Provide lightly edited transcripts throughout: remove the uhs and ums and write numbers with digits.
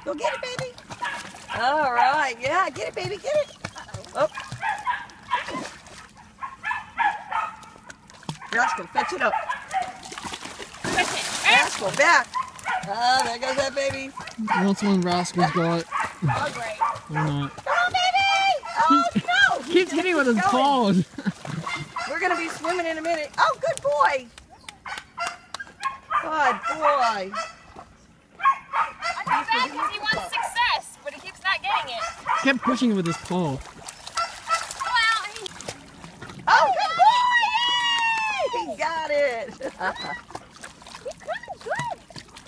Go get it, baby. All right. Yeah, get it, baby. Get it. Oh. Rascal, fetch it up. Rascal, back. Oh, there goes that baby. That's one Rascal's got. Oh, great. Or not. Come on, baby. Oh, no. Keeps hitting with his paws. We're going to be swimming in a minute. Oh, good boy. Good boy. I feel bad because he wants success, but he keeps not getting it. Kept pushing it with his paw. Oh, good boy! He got it. He's coming good.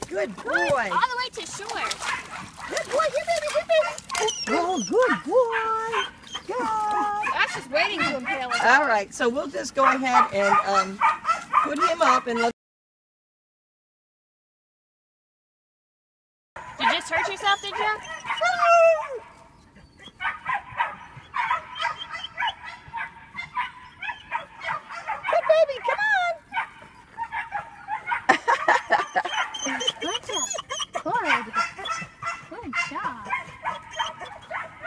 Good boy. All the way to shore. Good boy. Here, baby. Here, baby. Oh, good boy. Good. That's just waiting to impale it. All right. So we'll just go ahead and put him up and look. Did you just hurt yourself, did you? Good baby. Come Good job. Good job.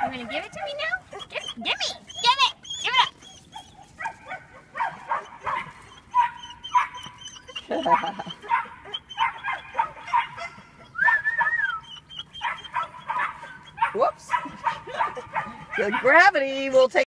You gonna give it to me now? Give me. Give it. Give it up. on. Whoops. The gravity will take